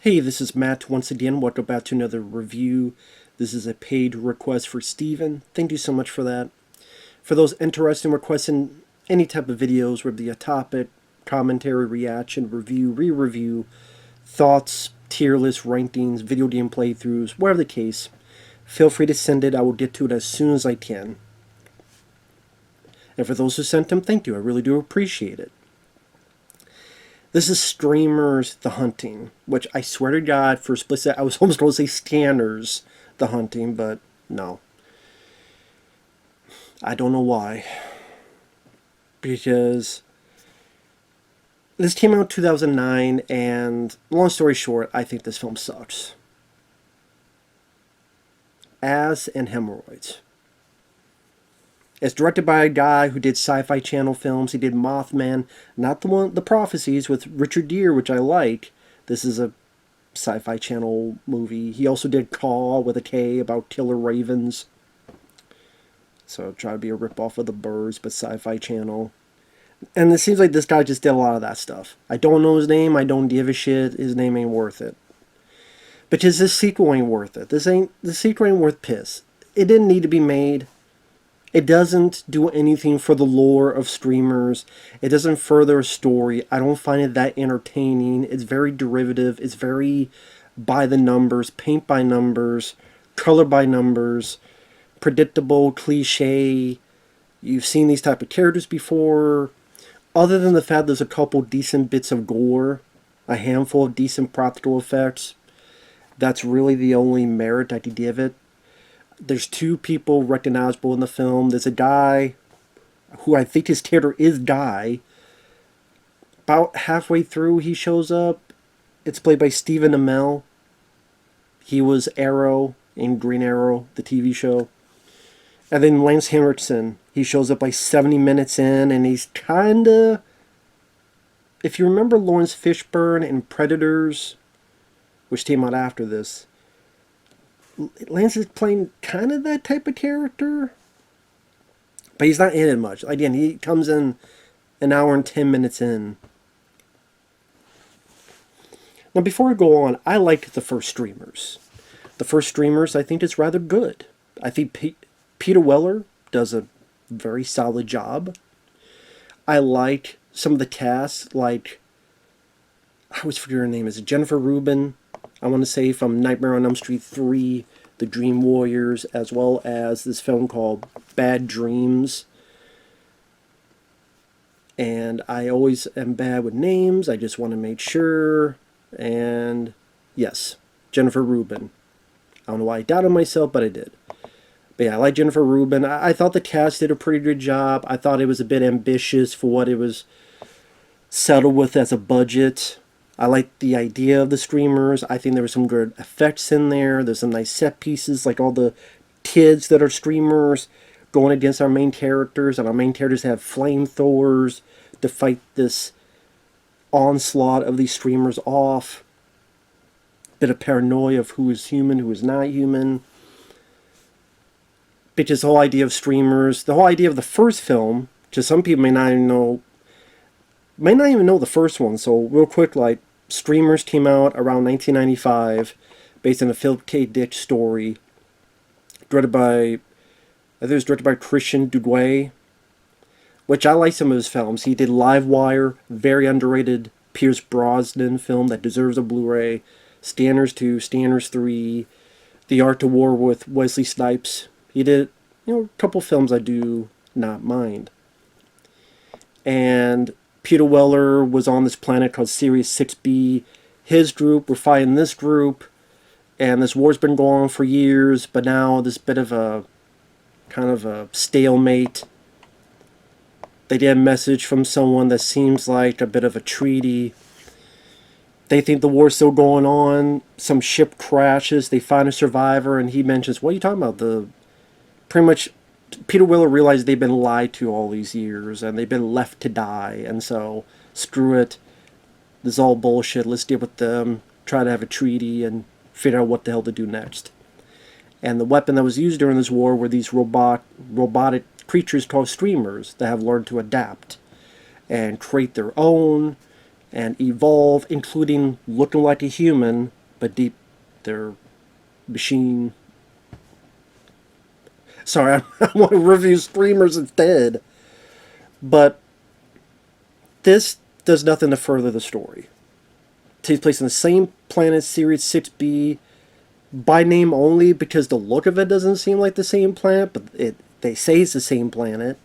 Hey, this is Matt once again. Welcome back to another review. This is a paid request for Steven. Thank you so much for that. For those interested in requesting any type of videos, whether it be a topic, commentary, reaction, review, re-review, thoughts, tier list, rankings, video game playthroughs, whatever the case, feel free to send it. I will get to it as soon as I can. And for those who sent them, thank you. I really do appreciate it. This is Streamers The Hunting, which I swear to God, for a split second, I was almost going to say Stanners The Hunting, but no. I don't know why. Because this came out in 2009, and long story short, I think this film sucks. Ass and hemorrhoids. It's directed by a guy who did Sci-Fi Channel films. He did Mothman, not the Prophecies with Richard Gere, which I like. This is a Sci-Fi Channel movie. He also did Caw with a K about killer ravens. So try to be a ripoff of The Birds, but Sci-Fi Channel. And it seems like this guy just did a lot of that stuff. I don't know his name. I don't give a shit. His name ain't worth it. Because this sequel ain't worth it. The sequel ain't worth piss. It didn't need to be made. It doesn't do anything for the lore of Streamers. It doesn't further a story. I don't find it that entertaining. It's very derivative. It's very by the numbers, paint by numbers, color by numbers, predictable, cliche. You've seen these type of characters before. Other than the fact there's a couple decent bits of gore, a handful of decent practical effects, that's really the only merit I could give it. There's two people recognizable in the film. There's a guy who I think his character is Guy. About halfway through he shows up. It's played by Stephen Amell. He was Arrow in Green Arrow, the TV show. And then Lance Henriksen. He shows up like 70 minutes in, and he's kinda... If you remember Lawrence Fishburne in Predators, which came out after this, Lance is playing kind of that type of character, but he's not in it much. Again, he comes in an hour and 10 minutes in. Now, before we go on, I liked the first Streamers. The first Streamers, I think, is rather good. I think Peter Weller does a very solid job. I like some of the cast, like, I always forget her name. Is it Jennifer Rubin? I want to say from Nightmare on Elm Street 3, The Dream Warriors, as well as this film called Bad Dreams. And I always am bad with names. I just want to make sure. And yes, Jennifer Rubin. I don't know why I doubted myself, but I did. But yeah, I like Jennifer Rubin. I thought the cast did a pretty good job. I thought it was a bit ambitious for what it was settled with as a budget. I like the idea of the Streamers. I think there were some good effects in there. There's some nice set pieces, like all the kids that are Streamers going against our main characters, and our main characters have flamethrowers to fight this onslaught of these Streamers off. Bit of paranoia of who is human, who is not human. Because the whole idea of Streamers, the whole idea of the first film, because some people may not even know the first one. So real quick, like, Streamers came out around 1995, based on a Philip K. Dick story, directed by, I think it was directed by Christian Duguay, which I like some of his films. He did Live Wire, very underrated Pierce Brosnan film that deserves a Blu-ray, Stanners 2, Stanners 3, The Art to War with Wesley Snipes. He did, a couple films I do not mind. And Peter Weller was on this planet called Sirius 6B. His group were fighting this group, and this war's been going on for years, but now this bit of a kind of a stalemate. They get a message from someone that seems like a bit of a treaty. They think the war's still going on. Some ship crashes. They find a survivor, and he mentions, what are you talking about? Pretty much, Peter Weller realized they've been lied to all these years, and they've been left to die, and so, screw it. This is all bullshit. Let's deal with them, try to have a treaty, and figure out what the hell to do next. And the weapon that was used during this war were these robotic creatures called Streamers that have learned to adapt and create their own, and evolve, including looking like a human, but deep they're machine. Sorry, I want to review Streamers instead. But this does nothing to further the story. It takes place on the same planet, Series 6B, by name only because the look of it doesn't seem like the same planet, but they say it's the same planet.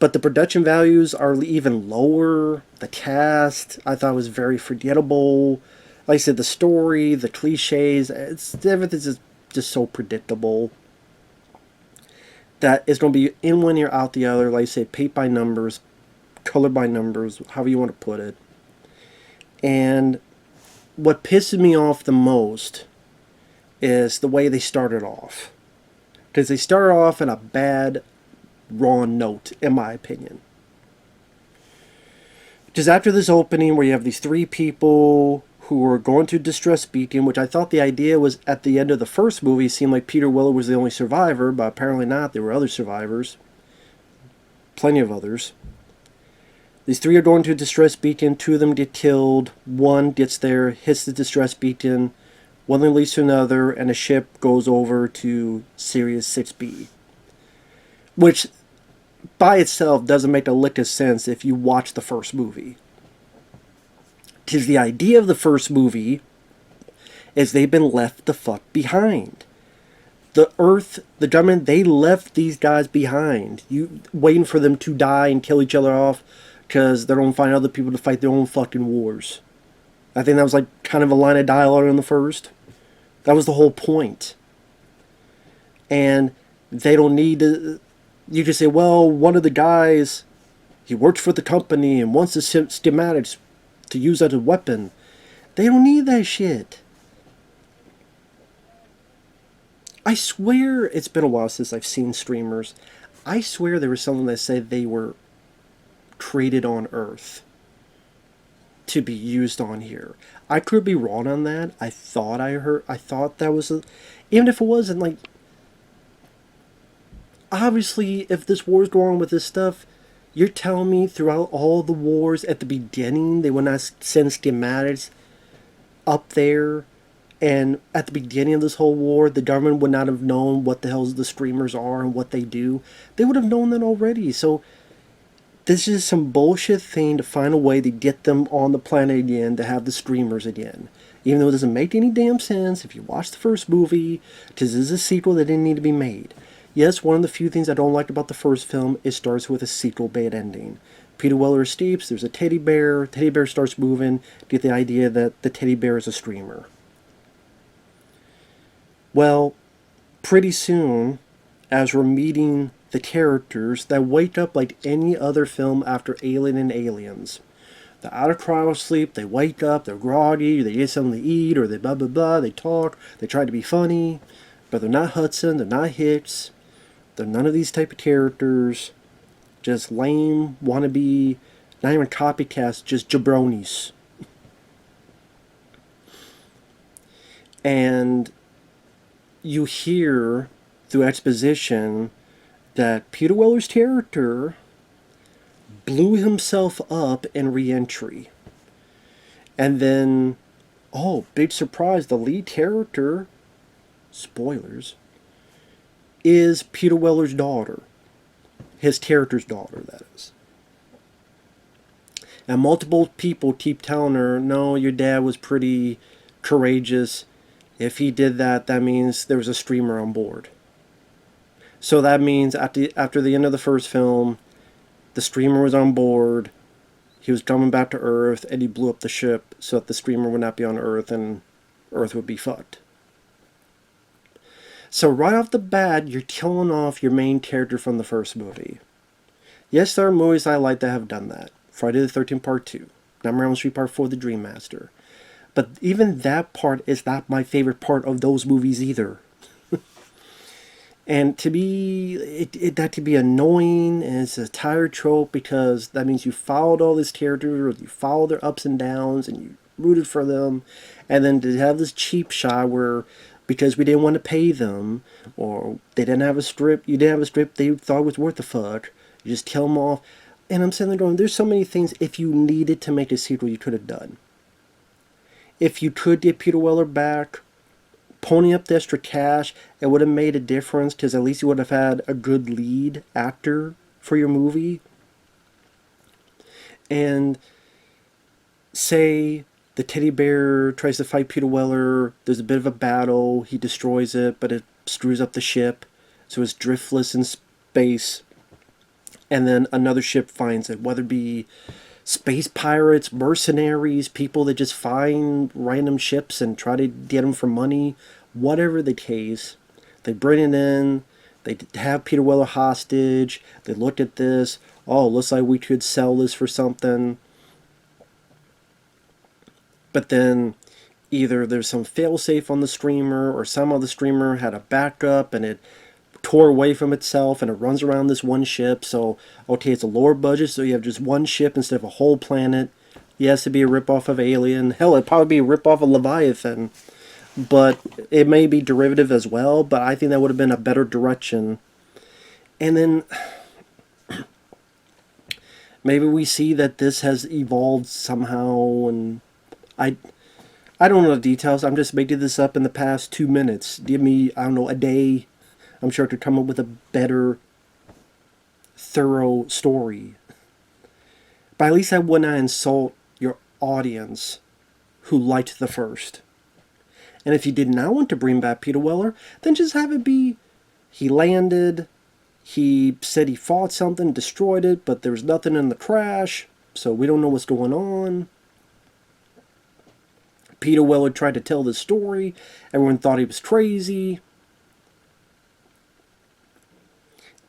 But the production values are even lower. The cast, I thought, was very forgettable. Like I said, the story, the cliches, everything's just so predictable that it's going to be in one ear, out the other. Like I said, paint by numbers, color by numbers, however you want to put it. And what pisses me off the most is the way they started off. Because they started off in a bad, raw note, in my opinion. Just after this opening where you have these three people who were going through distress beacon, which I thought the idea was at the end of the first movie, it seemed like Peter Weller was the only survivor, but apparently not. There were other survivors. Plenty of others. These three are going to a distress beacon. Two of them get killed. One gets there, hits the distress beacon. One then leads to another, and a ship goes over to Sirius 6B. Which, by itself, doesn't make a lick of sense if you watch the first movie. Because the idea of the first movie is they've been left the fuck behind. The Earth, the government, they left these guys behind. You waiting for them to die and kill each other off because they don't find other people to fight their own fucking wars. I think that was like kind of a line of dialogue in the first. That was the whole point. And they don't need to... You can say, well, one of the guys, he works for the company and wants the schematics to use as a weapon. They don't need that shit. I swear it's been a while since I've seen Streamers. I swear there was something that said they were created on Earth to be used on here. I could be wrong on that. I thought that was even if it wasn't, like, obviously if this war's going on with this stuff, you're telling me throughout all the wars at the beginning they would not send schematics up there, and at the beginning of this whole war the government would not have known what the hell the Streamers are and what they do. They would have known that already. So this is some bullshit thing to find a way to get them on the planet again, to have the Streamers again. Even though it doesn't make any damn sense if you watch the first movie, because this is a sequel that didn't need to be made. Yes, one of the few things I don't like about the first film, it starts with a sequel bait ending. Peter Weller escapes, there's a teddy bear starts moving, get the idea that the teddy bear is a Streamer. Well, pretty soon, as we're meeting the characters that wake up like any other film after Alien and Aliens. They're out of cryo sleep, they wake up, they're groggy, they get something to eat, or they blah blah blah, they talk, they try to be funny, but they're not Hudson, they're not Hicks, they're none of these type of characters, just lame, wannabe, not even copycats, just jabronis. And you hear through exposition that Peter Weller's character blew himself up in re-entry. And then, oh, big surprise, the lead character, spoilers, is Peter Weller's daughter. His character's daughter, that is. And multiple people keep telling her, no, your dad was pretty courageous. If he did that, that means there was a Streamer on board. So that means after the end of the first film, the Streamer was on board, he was coming back to Earth, and he blew up the ship so that the Streamer would not be on Earth and Earth would be fucked. So right off the bat, you're killing off your main character from the first movie. Yes, there are movies I like that have done that. Friday the 13th Part 2, Nightmare on Elm Street Part 4, The Dream Master. But even that part is not my favorite part of those movies either. And to be, that to be annoying, and it's a tired trope because that means you followed all these characters, or you followed their ups and downs, and you rooted for them, and then to have this cheap shot where, because we didn't want to pay them, or they didn't have a script, you didn't have a script they thought was worth the fuck, you just kill them off. And I'm sitting there going, there's so many things, if you needed to make a sequel, you could have done. If you could get Peter Weller back, pony up the extra cash, it would have made a difference, because at least you would have had a good lead actor for your movie. And say the teddy bear tries to fight Peter Weller, there's a bit of a battle, he destroys it, but it screws up the ship, so it's driftless in space, and then another ship finds it, whether it be space pirates, mercenaries, people that just find random ships and try to get them for money, whatever the case. They bring it in, they have Peter Weller hostage, they look at this, oh, looks like we could sell this for something. But then either there's some failsafe on the streamer, or some other streamer had a backup and it tore away from itself and it runs around this one ship. So, okay, it's a lower budget, so you have just one ship instead of a whole planet. Yes, it'd be a ripoff of Alien. Hell, it'd probably be a ripoff of Leviathan. But it may be derivative as well, but I think that would have been a better direction. And then maybe we see that this has evolved somehow, and I don't know the details. I'm just making this up in the past 2 minutes. Give me, I don't know, a day. I'm sure to come up with a better, thorough story. But at least I would not insult your audience who liked the first. And if you did not want to bring back Peter Weller, then just have it be, he landed, he said he fought something, destroyed it, but there was nothing in the crash, so we don't know what's going on. Peter Weller tried to tell this story. Everyone thought he was crazy.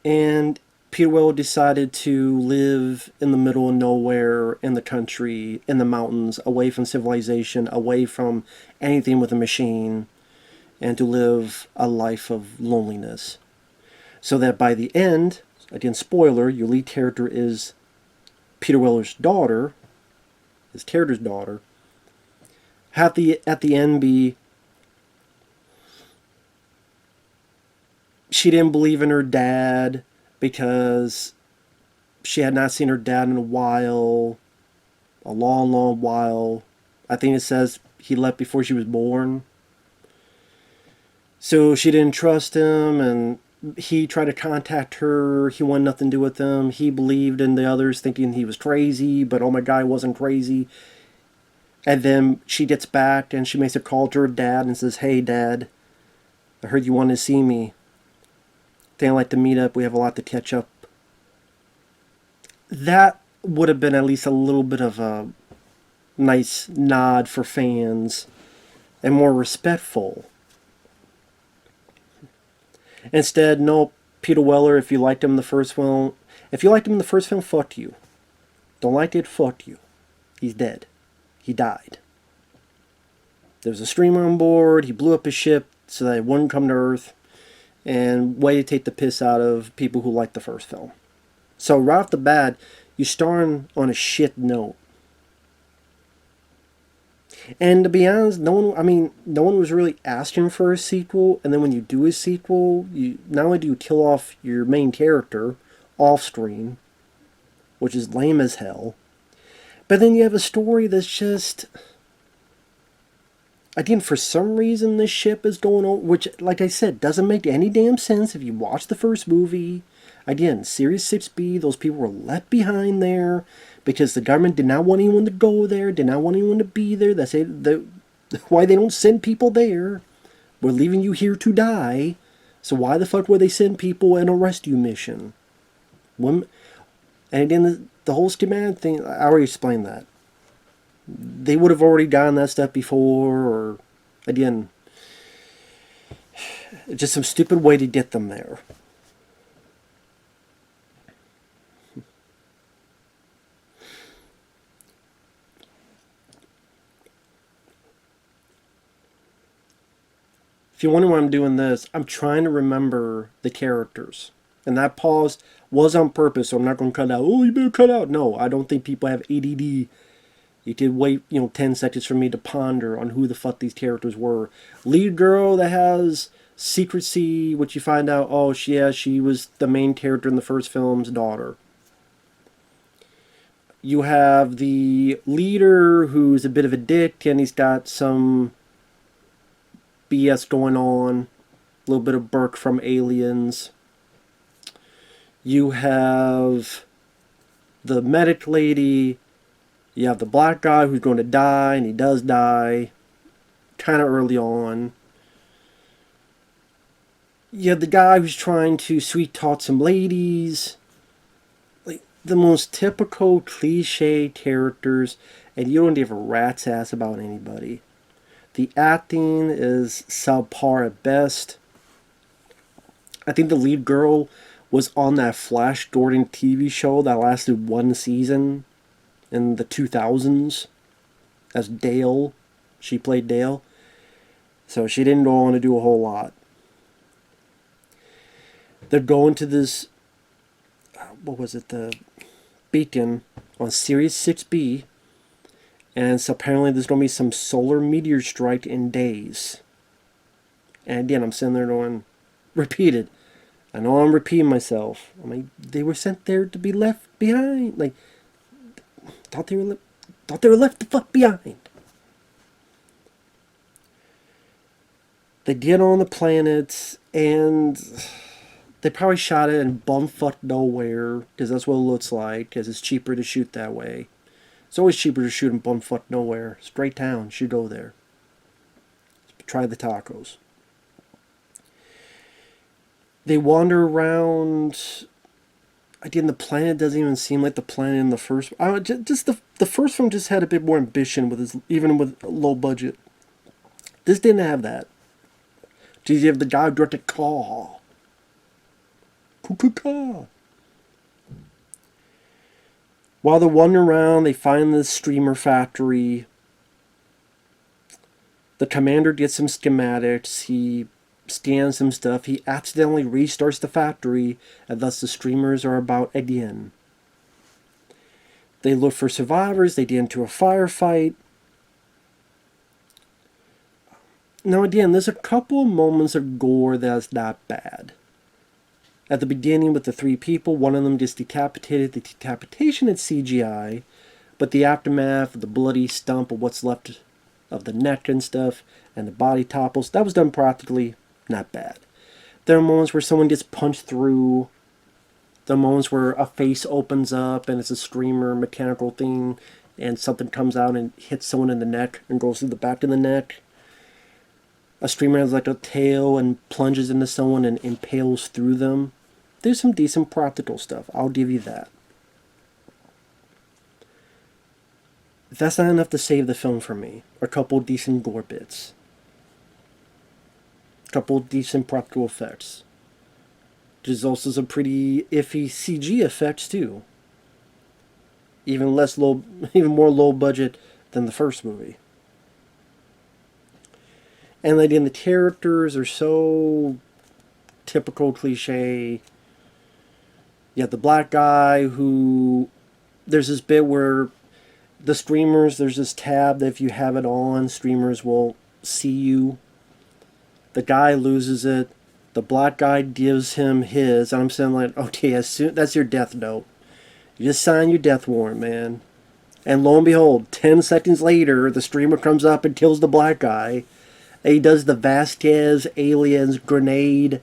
And Peter Weller decided to live in the middle of nowhere, in the country, in the mountains, away from civilization, away from anything with a machine, and to live a life of loneliness. So that by the end, again, spoiler, your lead character is Peter Weller's daughter, his character's daughter. At the end be, she didn't believe in her dad because she had not seen her dad in a while, a long, long while. I think it says he left before she was born. So she didn't trust him, and he tried to contact her. He wanted nothing to do with him. He believed in the others, thinking he was crazy, but oh my God, he wasn't crazy. And then she gets back and she makes a call to her dad and says, "Hey, Dad, I heard you wanted to see me. I'd like to meet up. We have a lot to catch up." That would have been at least a little bit of a nice nod for fans and more respectful. Instead, no, Peter Weller, if you liked him in the first film, fuck you. Don't like it, fuck you. He's dead. He died. There was a streamer on board. He blew up his ship so that it wouldn't come to Earth. And way to take the piss out of people who liked the first film. So right off the bat, you're starting on a shit note. And to be honest, no one was really asking for a sequel. And then when you do a sequel, you not only do you kill off your main character off screen, which is lame as hell, but then you have a story that's just, again, for some reason this ship is going on, which, like I said, doesn't make any damn sense if you watch the first movie. Again, Series 6B, those people were left behind there because the government did not want anyone to go there, did not want anyone to be there. That's why they don't send people there. We're leaving you here to die. So why the fuck would they send people in a rescue mission? And again, the whole schematic thing, I already explained that. They would have already gotten that stuff before, or, again, just some stupid way to get them there. If you wonder why I'm doing this, I'm trying to remember the characters. And that pause was on purpose, so I'm not going to cut out, "Oh, you better cut out." No, I don't think people have ADD. You could wait, 10 seconds for me to ponder on who the fuck these characters were. Lead girl that has secrecy, which you find out, she was the main character in the first film's daughter. You have the leader who's a bit of a dick and he's got some BS going on. A little bit of Burke from Aliens. You have the medic lady. You have the black guy who's going to die, and he does die kind of early on. You have the guy who's trying to sweet talk some ladies. Like, the most typical cliche characters, and you don't give a rat's ass about anybody. The acting is subpar at best. I think the lead girl was on that Flash Gordon TV show that lasted one season in the 2000s as Dale. She played Dale. So she didn't go on to do a whole lot. They're going to this, what was it, the Beacon on Sirius 6B. And so apparently there's going to be some solar meteor strike in days. And again, I'm sitting there going, repeated. I know I'm repeating myself. I mean, they were sent there to be left behind. Like, thought they were left the fuck behind. They get on the planet, and they probably shot it in bumfuck nowhere, because that's what it looks like, because it's cheaper to shoot that way. It's always cheaper to shoot in bumfuck nowhere. Straight town, should go there. Try the tacos. They wander around. Again, the planet doesn't even seem like the planet in the first. Just the first one just had a bit more ambition with his, even with low budget. This didn't have that. Geez, you have the guy who directed Caw. While they're wandering around, they find this streamer factory. The commander gets some schematics. He scans some stuff. He accidentally restarts the factory, and thus the streamers are about again. They look for survivors. They get into a firefight. Now again, there's a couple of moments of gore that's not bad. At the beginning with the three people, one of them gets decapitated. The decapitation is CGI, but the aftermath, the bloody stump of what's left of the neck and stuff, and the body topples, that was done practically not bad. There are moments where someone gets punched through. There are moments where a face opens up and it's a streamer mechanical thing, and something comes out and hits someone in the neck and goes through the back of the neck. A streamer has like a tail and plunges into someone and impales through them. There's some decent practical stuff. I'll give you that. That's not enough to save the film for me. A couple decent gore bits. A couple decent practical effects. There's also some pretty iffy CG effects too. Even more low budget than the first movie. And again, the characters are so typical cliche. You have the black guy who, there's this bit where the streamers, there's this tab that if you have it on, streamers will see you. The guy loses it. The black guy gives him his, and I'm saying like, okay, that's your death note. You just sign your death warrant, man. And lo and behold, 10 seconds later, the streamer comes up and kills the black guy. And he does the Vasquez aliens grenade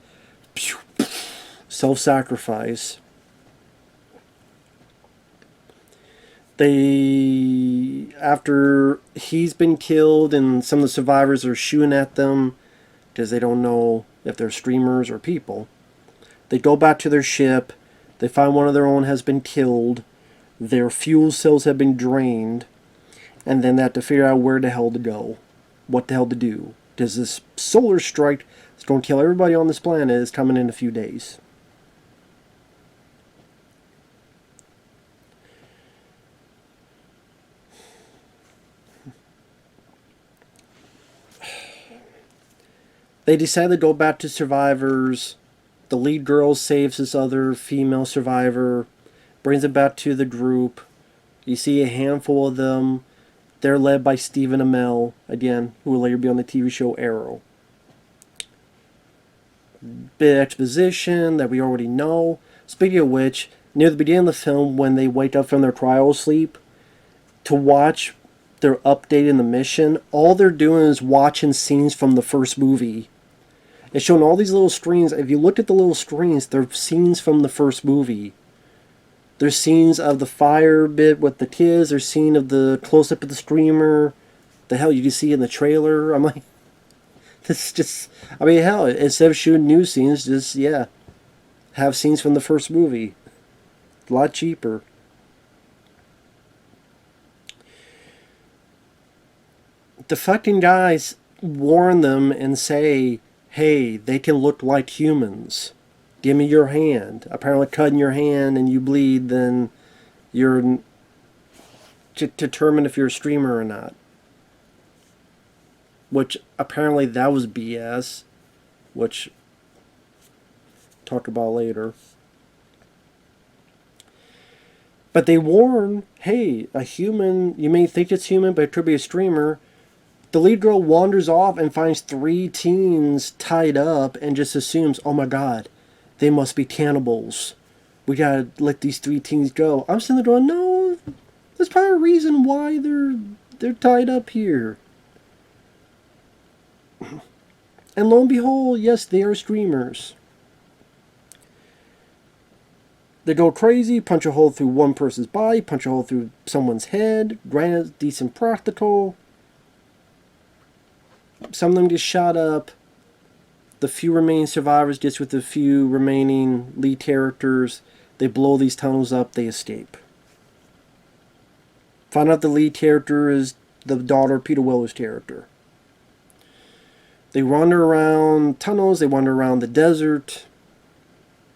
self-sacrifice. After he's been killed and some of the survivors are shooting at them because they don't know if they're streamers or people, they go back to their ship. They find one of their own has been killed. Their fuel cells have been drained. And then they have to figure out where the hell to go. What the hell to do. Because this solar strike that's going to kill everybody on this planet is coming in a few days. They decide to go back to survivors. The lead girl saves this other female survivor, brings it back to the group. You see a handful of them. They're led by Stephen Amell, again, who will later be on the TV show Arrow. Bit of exposition that we already know. Speaking of which, near the beginning of the film when they wake up from their cryo sleep to watch their update in the mission, all they're doing is watching scenes from the first movie. It's showing all these little screens. If you look at the little screens, they're scenes from the first movie. There's scenes of the fire bit with the kids. There's scene of the close-up of the streamer. The hell you can see in the trailer. I'm like, this just... I mean, hell, instead of shooting new scenes, just, yeah, have scenes from the first movie. A lot cheaper. The fucking guys warn them and say, hey, they can look like humans. Give me your hand. Apparently cutting your hand and you bleed, then you're to determine if you're a streamer or not. Which apparently that was BS. Which talk about later. But they warn, hey, a human, you may think it's human, but it could be a streamer. The lead girl wanders off and finds 3 teens tied up and just assumes, oh my god, they must be cannibals. We gotta let these 3 teens go. I'm sitting there going, no, there's probably a reason why they're tied up here. And lo and behold, yes, they are streamers. They go crazy, punch a hole through one person's body, punch a hole through someone's head, granted, decent practical. Some of them get shot up. The few remaining survivors, just with the few remaining lead characters, they blow these tunnels up, they escape. Find out the lead character is the daughter of Peter Weller's character. They wander around tunnels, they wander around the desert.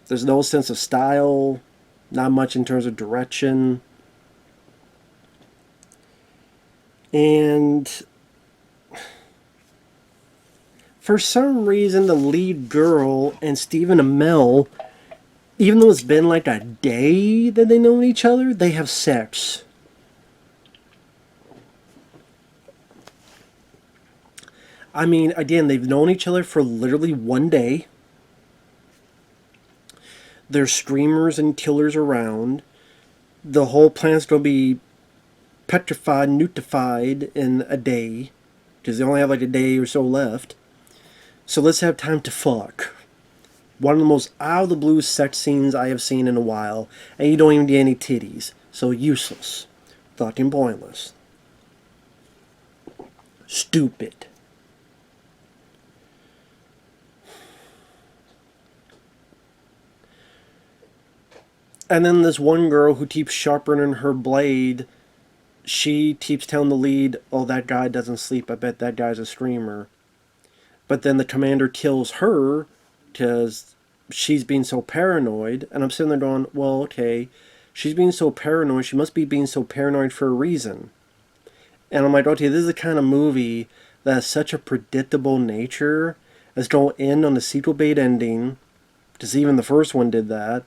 There's no sense of style, not much in terms of direction. And for some reason, the lead girl and Stephen Amell, even though it's been like a day that they know each other, they have sex. I mean, again, they've known each other for literally one day. There's streamers and killers around. The whole planet's going to be petrified, nutified in a day. Because they only have like a day or so left. So let's have time to fuck. One of the most out-of-the-blue sex scenes I have seen in a while. And you don't even get any titties. So useless. Fucking pointless. Stupid. And then this one girl who keeps sharpening her blade, she keeps telling the lead, oh, that guy doesn't sleep. I bet that guy's a streamer. But then the commander kills her because she's being so paranoid. And I'm sitting there going, well, okay, she's being so paranoid. She must be being so paranoid for a reason. And I'm like, okay, this is the kind of movie that has such a predictable nature. It's going to end on the sequel bait ending. Because even the first one did that.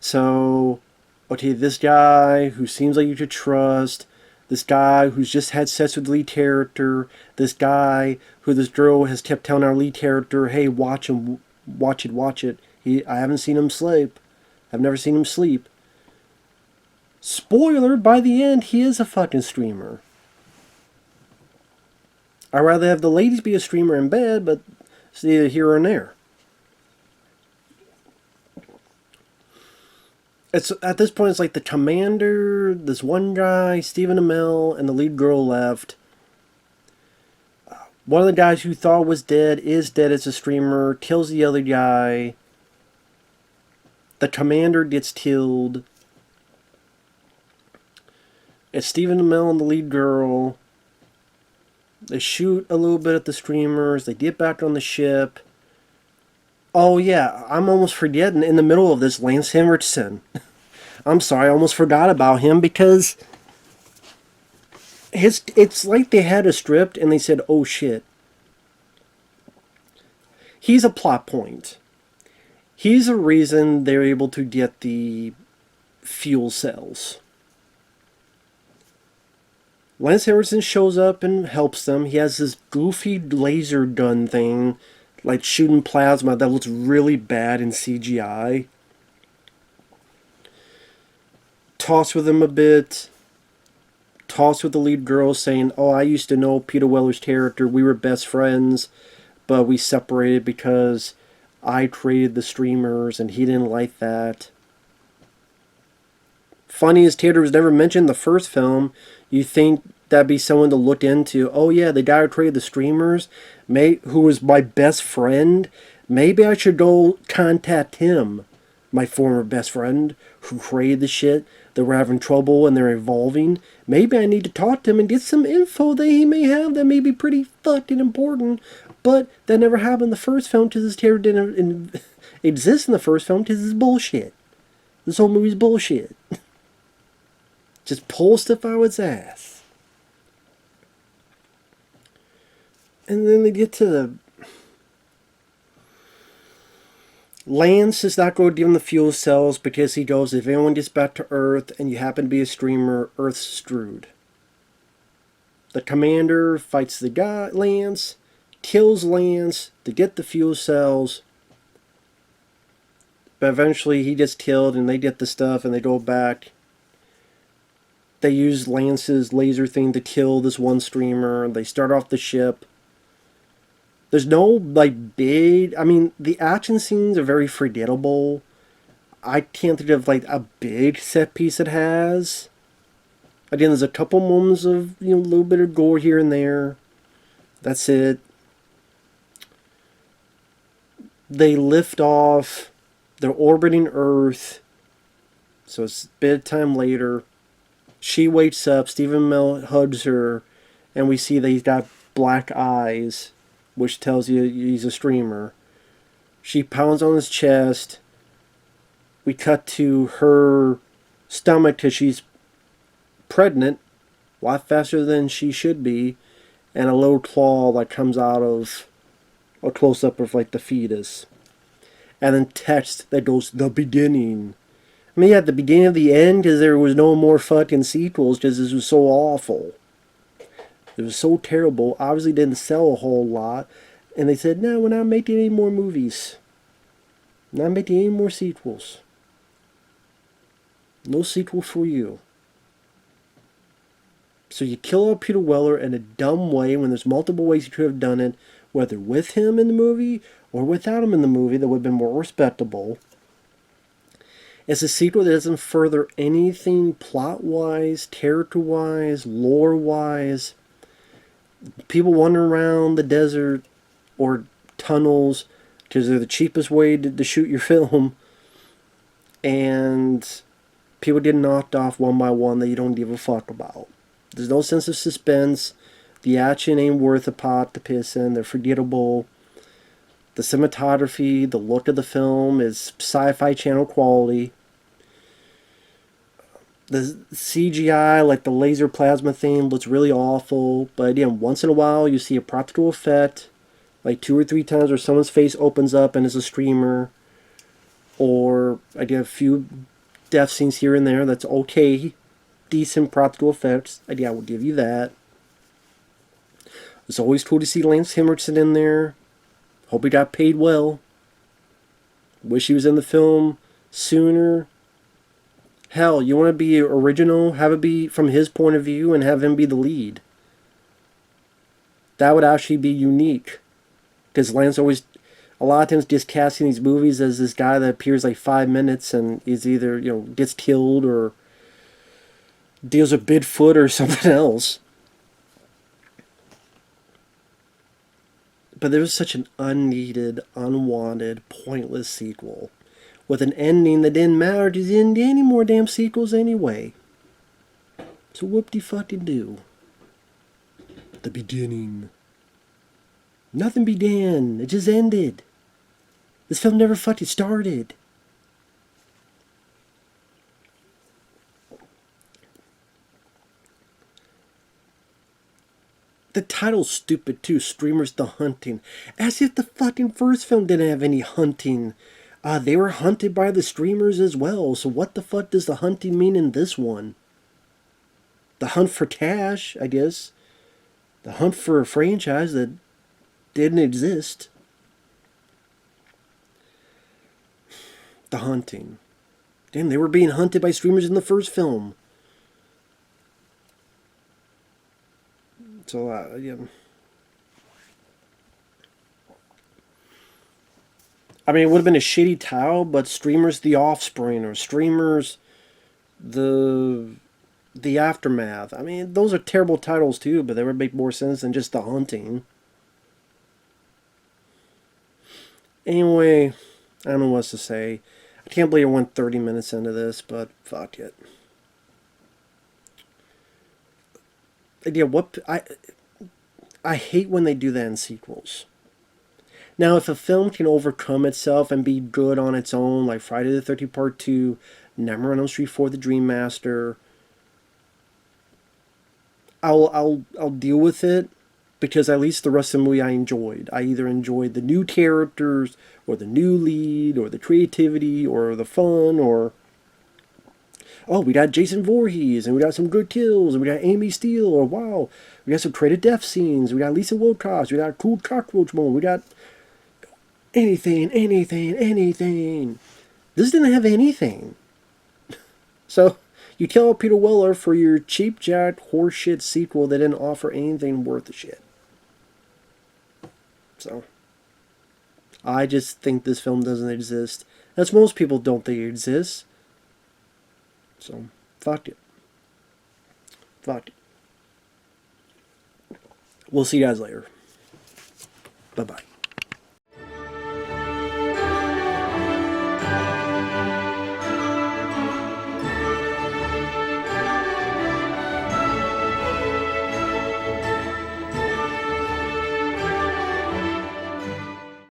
So, okay, this guy who seems like you could trust, this guy who's just had sex with the lead character, this guy who this girl has kept telling our lead character, hey, watch him, watch it. I haven't seen him sleep. I've never seen him sleep. Spoiler, by the end, he is a fucking streamer. I'd rather have the ladies be a streamer in bed, but it's neither here or there. It's at this point, it's like the commander, this one guy, Stephen Amell, and the lead girl left. One of the guys who thought was dead is dead as a streamer, kills the other guy. The commander gets killed. It's Stephen Amell and the lead girl. They shoot a little bit at the streamers. They get back on the ship. Oh yeah, I'm almost forgetting in the middle of this, Lance Henriksen. I'm sorry, I almost forgot about him because it's like they had a script and they said, oh shit. He's a plot point. He's a reason they're able to get the fuel cells. Lance Henriksen shows up and helps them. He has this goofy laser gun thing, like shooting plasma that looks really bad in CGI. Toss with him a bit. Toss with the lead girl saying, oh, I used to know Peter Weller's character. We were best friends, but we separated because I created the streamers and he didn't like that. Funny as Tater was never mentioned in the first film, you think that'd be someone to look into. Oh yeah, the guy who created the streamers, who was my best friend. Maybe I should go contact him, my former best friend who created the shit that we're having trouble and they're evolving. Maybe I need to talk to him and get some info that he may have that may be pretty fucking important. But that never happened in the first film because this Tater didn't exist in the first film because it's bullshit. This whole movie's bullshit. Just pull stuff out of its ass. And then they get to the... Lance is not going to give him the fuel cells because he goes, if anyone gets back to Earth and you happen to be a streamer, Earth's screwed. The commander fights the guy, Lance, kills Lance to get the fuel cells. But eventually he gets killed and they get the stuff and they go back. They use Lance's laser thing to kill this one streamer. They start off the ship. There's no, like, big... I mean, the action scenes are very forgettable. I can't think of, like, a big set piece it has. Again, there's a couple moments of, a little bit of gore here and there. That's it. They lift off. They're orbiting Earth. So it's a bit of time later. She wakes up, Stephen Amell hugs her, and we see that he's got black eyes, which tells you he's a streamer. She pounds on his chest. We cut to her stomach because she's pregnant, a lot faster than she should be, and a little claw that comes out of a close-up of like the fetus. And then text that goes, the beginning. I mean, at the beginning of the end, because there was no more fucking sequels, because this was so awful. It was so terrible. Obviously didn't sell a whole lot. And they said, no, we're not making any more movies. Not making any more sequels. No sequel for you. So you kill off Peter Weller in a dumb way when there's multiple ways you could have done it, whether with him in the movie or without him in the movie that would have been more respectable. It's a sequel that doesn't further anything plot-wise, character-wise, lore-wise. People wander around the desert or tunnels because they're the cheapest way to shoot your film. And people get knocked off one by one that you don't give a fuck about. There's no sense of suspense. The action ain't worth a pot to piss in. They're forgettable. The cinematography, the look of the film is Sci-Fi Channel quality. The CGI, like the laser plasma thing, looks really awful. But again, once in a while you see a practical effect, like 2 or 3 times where someone's face opens up and is a streamer. Or again, a few death scenes here and there. That's okay. Decent practical effects. Again, I will give you that. It's always cool to see Lance Henriksen in there. Hope he got paid well. Wish he was in the film sooner. Hell, you want to be original? Have it be from his point of view and have him be the lead. That would actually be unique. Because Lance always, a lot of times, just casting these movies as this guy that appears like 5 minutes and is either, gets killed or deals with Bigfoot or something else. But there was such an unneeded, unwanted, pointless sequel. With an ending that didn't matter because you didn't get any more damn sequels anyway. So whoop-de-fucking-do. The beginning. Nothing began. It just ended. This film never fucking started. The title's stupid too, Streamers the Hunting. As if the fucking first film didn't have any hunting. They were hunted by the streamers as well, so what the fuck does the hunting mean in this one? The hunt for cash, I guess. The hunt for a franchise that didn't exist. The Hunting. Damn, they were being hunted by streamers in the first film. So, yeah. I mean, it would have been a shitty title, but Streamers The Offspring or Streamers the Aftermath. I mean, those are terrible titles too, but they would make more sense than just The Hunting. Anyway, I don't know what else to say. I can't believe I went 30 minutes into this, but fuck it. Yeah, I hate when they do that in sequels. Now, if a film can overcome itself and be good on its own, like Friday the 13th Part 2, Nightmare on Elm Street 4, The Dream Master, I'll deal with it because at least the rest of the movie I enjoyed. I either enjoyed the new characters or the new lead or the creativity or the fun or oh, we got Jason Voorhees and we got some good kills and we got Amy Steele or wow, we got some creative death scenes. We got Lisa Wilcox. We got a cool cockroach moment. We got anything. This didn't have anything. So you kill Peter Weller for your cheap jack horseshit sequel that didn't offer anything worth a shit. So I just think this film doesn't exist. As most people don't think it exists. So fuck it. Fuck it. We'll see you guys later. Bye bye.